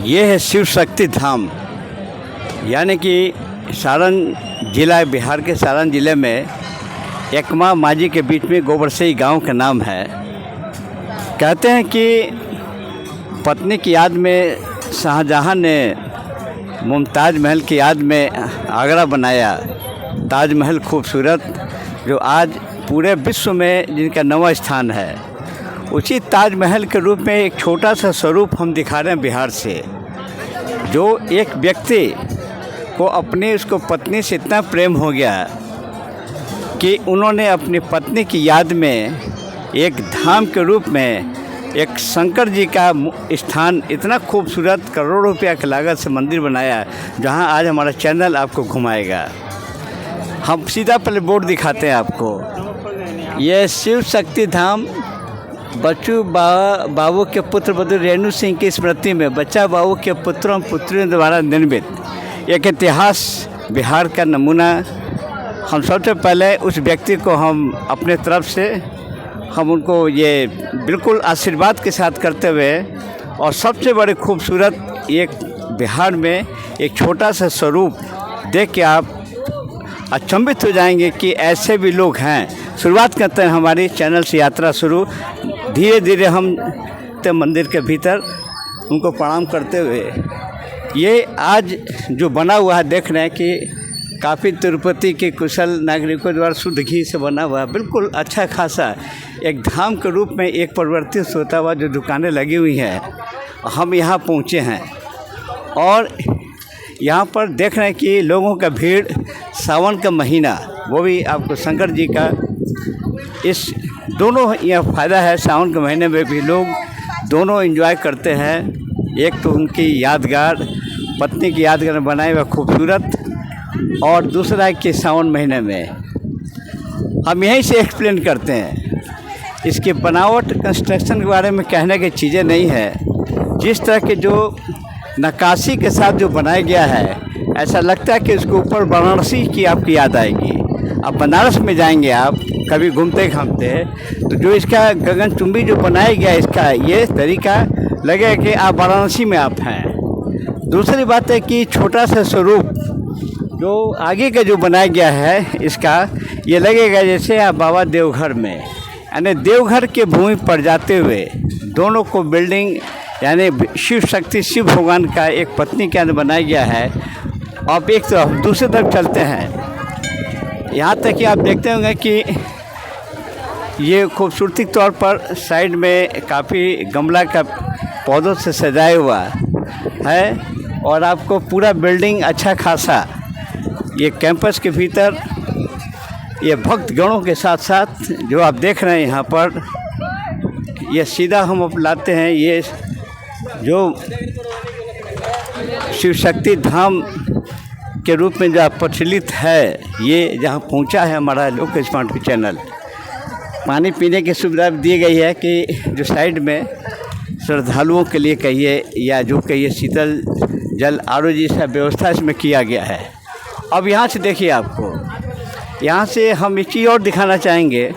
ये है शिव शक्ति धाम, यानी कि सारण जिला, बिहार के सारण ज़िले में एकमा मांझी के बीच में गोबरसई गांव का नाम है। कहते हैं कि पत्नी की याद में शाहजहां ने मुमताज़ महल की याद में आगरा बनाया, ताजमहल खूबसूरत, जो आज पूरे विश्व में जिनका 9वां स्थान है। उसी ताजमहल के रूप में एक छोटा सा स्वरूप हम दिखा रहे हैं बिहार से, जो एक व्यक्ति को अपनी उसको पत्नी से इतना प्रेम हो गया कि उन्होंने अपनी पत्नी की याद में एक धाम के रूप में एक शंकर जी का स्थान, इतना खूबसूरत करोड़ों रुपया की लागत से मंदिर बनाया, जहां आज हमारा चैनल आपको घुमाएगा। हम सीधा पहले बोर्ड दिखाते हैं आपको। ये शिव शक्ति धाम बच्चू बाबू के पुत्र बधू रेणु सिंह की स्मृति में बच्चा बाबू के पुत्रों पुत्रियों द्वारा निर्मित एक इतिहास, बिहार का नमूना। हम सबसे पहले उस व्यक्ति को हम अपने तरफ से हम उनको ये बिल्कुल आशीर्वाद के साथ करते हुए, और सबसे बड़े खूबसूरत एक बिहार में एक छोटा सा स्वरूप देख के आप अचंभित हो जाएंगे कि ऐसे भी लोग हैं। शुरुआत करते हैं हमारी चैनल से यात्रा शुरू। धीरे धीरे हम मंदिर के भीतर उनको प्रणाम करते हुए, ये आज जो बना हुआ है देख रहे हैं कि काफ़ी तिरुपति के कुशल नागरिकों द्वारा शुद्ध घी से बना हुआ है, बिल्कुल अच्छा खासा एक धाम के रूप में एक परिवर्तित होता हुआ जो दुकानें लगी हुई हैं। हम यहाँ पहुँचे हैं और यहाँ पर देख रहे हैं कि लोगों का भीड़, सावन का महीना, वो भी आपको शंकर जी का इस दोनों यह फ़ायदा है। सावन के महीने में भी लोग दोनों एंजॉय करते हैं। एक तो उनकी यादगार, पत्नी की यादगार बनाए हुआ खूबसूरत, और दूसरा है कि सावन महीने में हम यहीं से एक्सप्लेन करते हैं। इसकी बनावट, कंस्ट्रक्शन के बारे में कहने की चीज़ें नहीं है। जिस तरह के जो नक्काशी के साथ जो बनाया गया है, ऐसा लगता है कि इसके ऊपर वाराणसी की आपकी याद आएगी। अब बनारस में जाएंगे आप कभी घूमते घामते, तो जो इसका गगनचुंबी जो बनाया गया, इसका ये तरीका लगेगा कि आप वाराणसी में आप हैं। दूसरी बात है कि छोटा सा स्वरूप जो आगे का जो बनाया गया है इसका, ये लगेगा जैसे आप बाबा देवघर में, यानी देवघर के भूमि पर जाते हुए दोनों को बिल्डिंग, यानी शिव शक्ति, शिव भगवान का एक पत्नी के अंदर बनाया गया है। आप एक तरफ दूसरी तरफ चलते हैं, यहाँ तक कि आप देखते होंगे कि ये खूबसूरती तौर पर साइड में काफ़ी गमला का पौधों से सजाया हुआ है, और आपको पूरा बिल्डिंग अच्छा खासा ये कैंपस के भीतर ये भक्त गणों के साथ साथ जो आप देख रहे हैं यहाँ पर, ये सीधा हम अब लाते हैं ये जो शिव शक्ति धाम के रूप में जो प्रचलित है, ये जहाँ पहुँचा है हमारा लोक स्मार्ट चैनल। पानी पीने की सुविधा भी दी गई है कि जो साइड में श्रद्धालुओं के लिए कहिए या जो कहिए शीतल जल आरो जैसा व्यवस्था इसमें किया गया है। अब यहाँ से देखिए, आपको यहाँ से हम एक चीज़ और दिखाना चाहेंगे।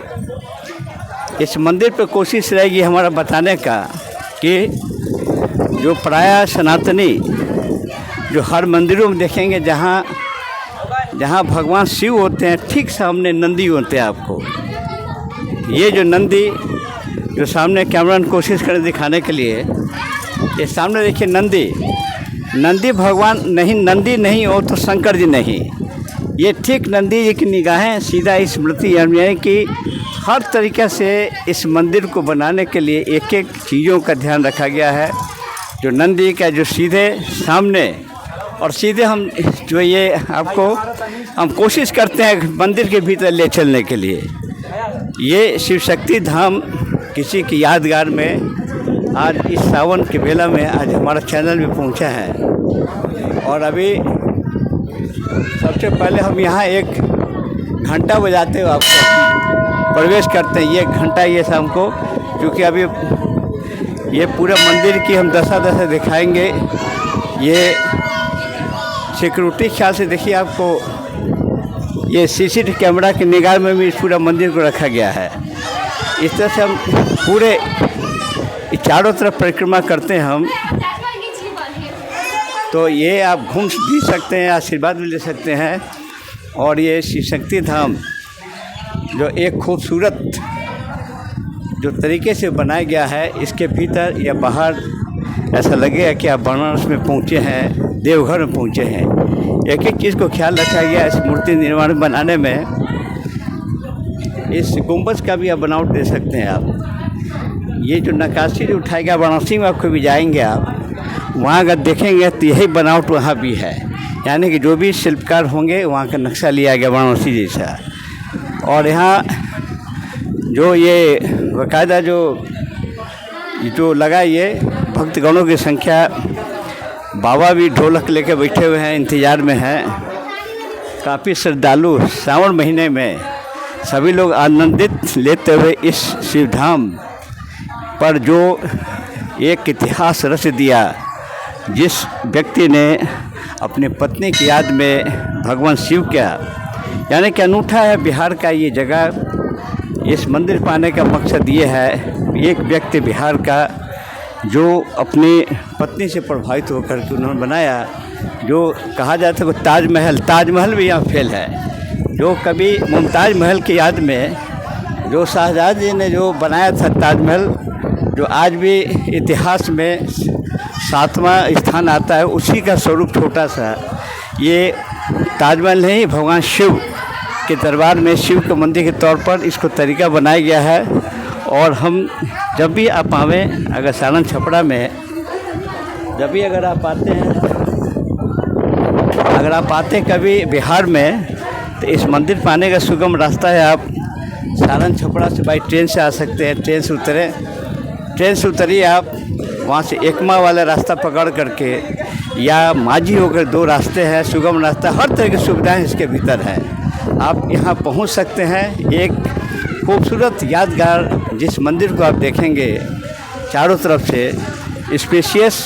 इस मंदिर पर कोशिश रहेगी हमारा बताने का कि जो प्रायः सनातनी जो हर मंदिरों में देखेंगे, जहाँ जहाँ भगवान शिव होते हैं, ठीक सामने नंदी होते हैं। आपको ये जो नंदी जो सामने कैमरा ने कोशिश करे दिखाने के लिए, ये सामने देखिए नंदी भगवान नहीं, नंदी नहीं हो तो शंकर जी नहीं। ये ठीक नंदी जी की निगाहें सीधा स्मृति, यानी कि हर तरीक़े से इस मंदिर को बनाने के लिए एक एक चीज़ों का ध्यान रखा गया है। जो नंदी का जो सीधे सामने, और सीधे हम जो ये आपको हम कोशिश करते हैं मंदिर के भीतर ले चलने के लिए। ये शिव शक्ति धाम किसी की यादगार में आज इस सावन के बेला में आज हमारा चैनल भी पहुंचा है। और अभी सबसे पहले हम यहाँ एक घंटा बजाते हुए आपको प्रवेश करते हैं। ये घंटा ये शाम को, क्योंकि अभी ये पूरे मंदिर की हम दशा दिखाएंगे। ये सिक्योरिटी ख्याल से देखिए, आपको ये सीसीटीवी कैमरा की निगाह में भी इस पूरा मंदिर को रखा गया है। इस तरह से हम पूरे चारों तरफ परिक्रमा करते हैं हम। तो ये आप घूम भी सकते हैं, आशीर्वाद भी ले सकते हैं। और ये शिव शक्ति धाम जो एक खूबसूरत जो तरीके से बनाया गया है, इसके भीतर या बाहर ऐसा लगेगा कि आप बनारस में पहुँचे हैं, देवघर में पहुँचे हैं। एक एक चीज़ को ख्याल रखा गया इस मूर्ति निर्माण बनाने में। इस गुंबद का भी आप बनावट दे सकते हैं आप। ये जो नक्काशी जो उठाएगा वाराणसी में, आपको भी जाएंगे आप, वहाँ अगर देखेंगे तो यही बनावट वहाँ भी है। यानी कि जो भी शिल्पकार होंगे वहाँ का नक्शा लिया गया वाराणसी जैसा। और यहाँ जो ये बाकायदा जो लगा, ये भक्तगणों की संख्या, बाबा भी ढोलक लेके बैठे हुए हैं, इंतज़ार में हैं। काफ़ी श्रद्धालु सावन महीने में सभी लोग आनंदित लेते हुए इस शिवधाम पर जो एक इतिहास रच दिया, जिस व्यक्ति ने अपनी पत्नी की याद में भगवान शिव का, यानी कि अनूठा है बिहार का ये जगह। इस मंदिर पाने का मकसद ये है, एक व्यक्ति बिहार का जो अपनी पत्नी से प्रभावित होकर के उन्होंने बनाया, जो कहा जाता है कि ताजमहल भी यहाँ फेल है। जो कभी मुमताज़ महल की याद में जो शाहजहाँ जी ने जो बनाया था ताजमहल, जो आज भी इतिहास में 7वां स्थान आता है, उसी का स्वरूप छोटा सा ये ताजमहल नहीं, भगवान शिव के दरबार में शिव के मंदिर के तौर पर इसको तरीका बनाया गया है। और हम जब भी आप आवें, अगर सारण छपरा में जब भी अगर आप आते हैं कभी बिहार में, तो इस मंदिर पाने का सुगम रास्ता है। आप सारण छपरा से बाई ट्रेन से आ सकते हैं। ट्रेन से उतरिए आप, वहाँ से एकमा वाला रास्ता पकड़ करके या माझी होकर 2 रास्ते हैं, सुगम रास्ता, हर तरह की सुविधाएं इसके भीतर है। आप यहाँ पहुँच सकते हैं। एक खूबसूरत यादगार जिस मंदिर को आप देखेंगे, चारों तरफ से स्पेशियस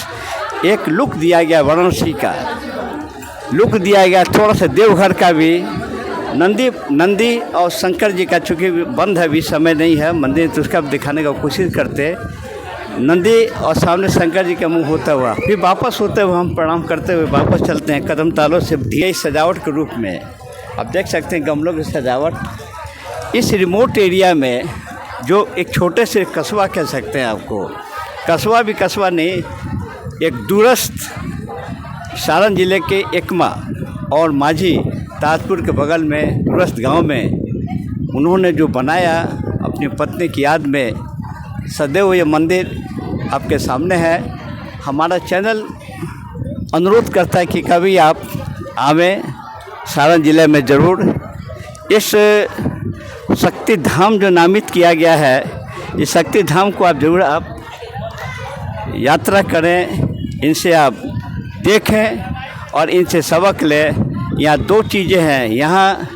एक लुक दिया गया, वाराणसी का लुक दिया गया, थोड़ा सा देवघर का भी। नंदी और शंकर जी का चूँकि बंद है, अभी समय नहीं है मंदिर, तो उसका दिखाने का कोशिश करते। नंदी और सामने शंकर जी का मुंह होता हुआ, फिर वापस होते हुए हम प्रणाम करते हुए वापस चलते हैं कदम तालों से। दिए सजावट के रूप में आप देख सकते हैं गमलों की सजावट। इस रिमोट एरिया में जो एक छोटे से कस्बा कह सकते हैं आपको, कस्बा भी कस्बा नहीं, एक दूरस्थ सारण ज़िले के एकमा और माझी ताजपुर के बगल में दूरस्थ गांव में उन्होंने जो बनाया अपनी पत्नी की याद में, सदैव ये मंदिर आपके सामने है। हमारा चैनल अनुरोध करता है कि कभी आप आवें सारण ज़िले में ज़रूर। इस शक्ति धाम जो नामित किया गया है, इस शक्ति धाम को आप ज़रूर आप यात्रा करें, इनसे आप देखें और इनसे सबक लें। यहाँ 2 चीज़ें हैं, यहाँ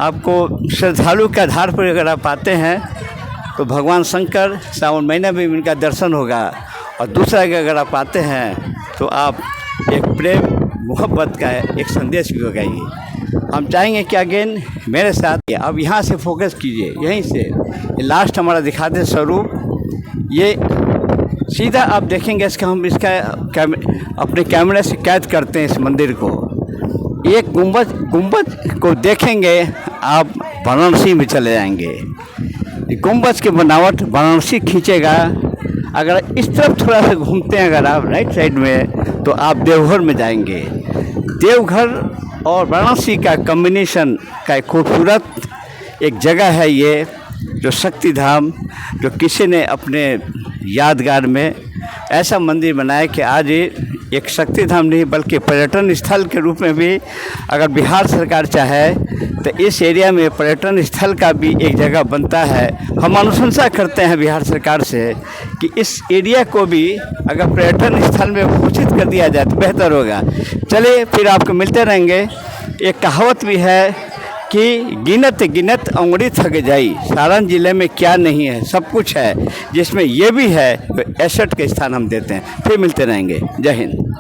आपको श्रद्धालु के आधार पर अगर आप आते हैं तो भगवान शंकर सावन महीने में इनका दर्शन होगा, और दूसरा कि अगर आप आते हैं तो आप एक प्रेम मोहब्बत का एक संदेश भी लगाइए। हम चाहेंगे कि अगेन मेरे साथ अब यहाँ से फोकस कीजिए, यहीं से लास्ट हमारा दिखाते स्वरूप। ये सीधा आप देखेंगे, इसका अपने कैमरे से कैद करते हैं इस मंदिर को। एक गुंबद को देखेंगे आप वाराणसी में चले जाएंगे। गुंबद की बनावट वाराणसी खींचेगा। अगर इस तरफ थोड़ा सा घूमते हैं अगर आप राइट साइड में, तो आप देवघर में जाएंगे। देवघर और वाराणसी का कॉम्बिनेशन का एक खूबसूरत एक जगह है ये, जो शक्ति धाम, जो किसी ने अपने यादगार में ऐसा मंदिर बनाया कि आज एक शक्ति धाम नहीं बल्कि पर्यटन स्थल के रूप में भी अगर बिहार सरकार चाहे तो इस एरिया में पर्यटन स्थल का भी एक जगह बनता है। हम अनुशंसा करते हैं बिहार सरकार से कि इस एरिया को भी अगर पर्यटन स्थल में घोषित कर दिया जाए तो बेहतर होगा। चलिए फिर आपको मिलते रहेंगे। एक कहावत भी है कि गिनत गिनत अंगुरी थक जाई। सारण ज़िले में क्या नहीं है, सब कुछ है, जिसमें ये भी है। 61 के स्थान हम देते हैं। फिर मिलते रहेंगे। जय हिंद।